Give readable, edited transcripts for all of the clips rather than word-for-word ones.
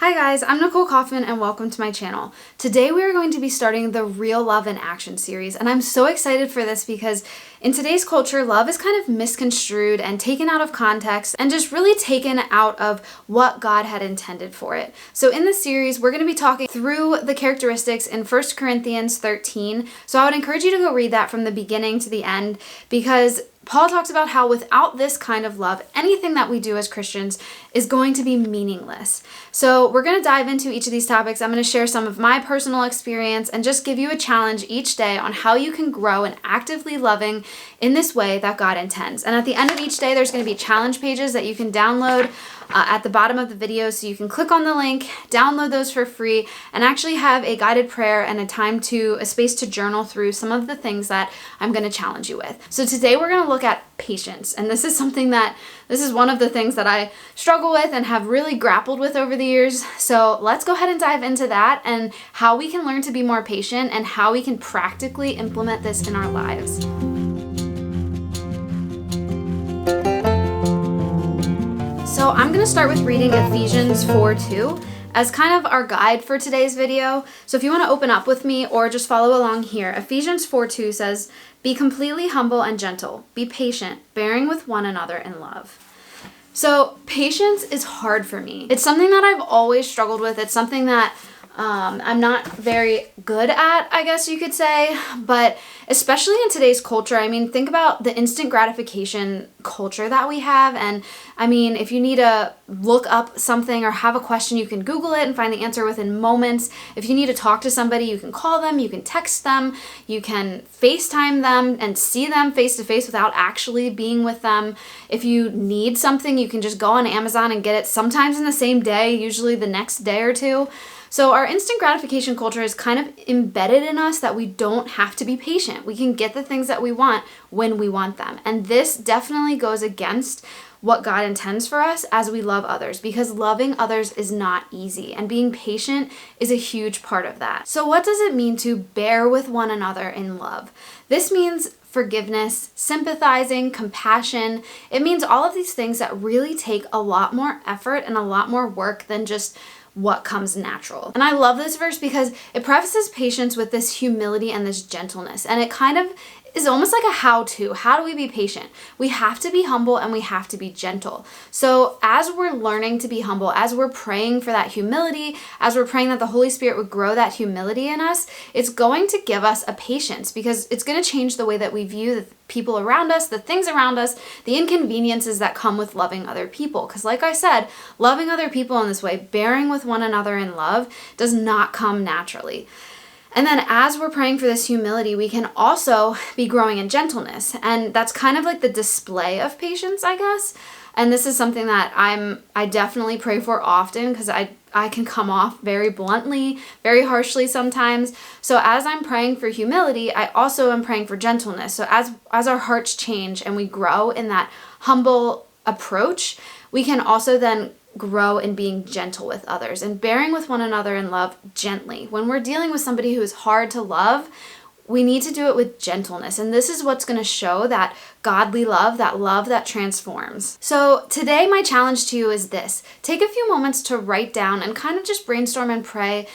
Hi guys, I'm Nicole Kauffman and welcome to my channel. Today we are going to be starting the Real Love in Action series, and I'm so excited for this because in today's culture, love is kind of misconstrued and taken out of context and just really taken out of what God had intended for it. So in this series, we're going to be talking through the characteristics in 1 Corinthians 13. So I would encourage you to go read that from the beginning to the end because Paul talks about how without this kind of love, anything that we do as Christians is going to be meaningless. So we're going to dive into each of these topics. I'm going to share some of my personal experience and just give you a challenge each day on how you can grow in actively loving in this way that God intends. And at the end of each day, there's going to be challenge pages that you can download at the bottom of the video, so you can click on the link, download those for free, and actually have a guided prayer and a space to journal through some of the things that I'm going to challenge you with. So today we're going to look at patience, and this is one of the things that I struggle with and have really grappled with over the years. So let's go ahead and dive into that and how we can learn to be more patient and how we can practically implement this in our lives. So I'm going to start with reading Ephesians 4:2 as kind of our guide for today's video. So if you want to open up with me or just follow along here, Ephesians 4:2 says, "Be completely humble and gentle. Be patient, bearing with one another in love." So patience is hard for me. It's something that I've always struggled with. It's something that I'm not very good at, I guess you could say, but especially in today's culture, I mean, think about the instant gratification culture that we have. And I mean, if you need to look up something or have a question, you can Google it and find the answer within moments. If you need to talk to somebody, you can call them, you can text them, you can FaceTime them and see them face to face without actually being with them. If you need something, you can just go on Amazon and get it sometimes in the same day, usually the next day or two. So our instant gratification culture is kind of embedded in us that we don't have to be patient. We can get the things that we want when we want them. And this definitely goes against what God intends for us as we love others, because loving others is not easy and being patient is a huge part of that. So what does it mean to bear with one another in love? This means forgiveness, sympathizing, compassion. It means all of these things that really take a lot more effort and a lot more work than just what comes natural. And I love this verse because it prefaces patience with this humility and this gentleness. And it kind of is almost like a how-to. How do we be patient? We have to be humble and we have to be gentle. So as we're learning to be humble, as we're praying for that humility, as we're praying that the Holy Spirit would grow that humility in us, it's going to give us a patience because it's going to change the way that we view the people around us, the things around us, the inconveniences that come with loving other people. Because like I said, loving other people in this way, bearing with one another in love, does not come naturally. And then as we're praying for this humility, we can also be growing in gentleness. And that's kind of like the display of patience, I guess. And this is something that I definitely pray for often because I can come off very bluntly, very harshly sometimes. So as I'm praying for humility, I also am praying for gentleness. So as our hearts change and we grow in that humble approach, we can also then grow in being gentle with others and bearing with one another in love gently. When we're dealing with somebody who is hard to love, we need to do it with gentleness. And this is what's going to show that godly love that transforms. So today my challenge to you is this. Take a few moments to write down and kind of just brainstorm and pray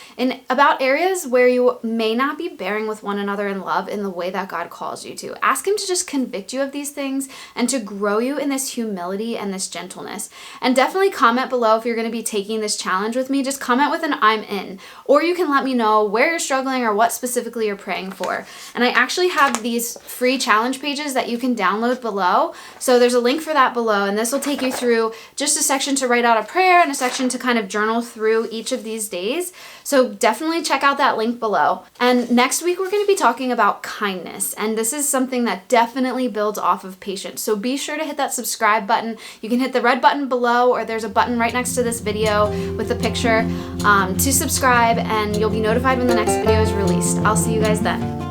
about areas where you may not be bearing with one another in love in the way that God calls you to. Ask Him to just convict you of these things and to grow you in this humility and this gentleness. And definitely comment below if you're going to be taking this challenge with me. Just comment with an "I'm in." Or you can let me know where you're struggling or what specifically you're praying for. And I actually have these free challenge pages that you can download below. So there's a link for that below, and this will take you through just a section to write out a prayer and a section to kind of journal through each of these days. So definitely check out that link below. And next week we're going to be talking about kindness, and this is something that definitely builds off of patience. So be sure to hit that subscribe button. You can hit the red button below, or there's a button right next to this video with a picture to subscribe, and you'll be notified when the next video is released. I'll see you guys then.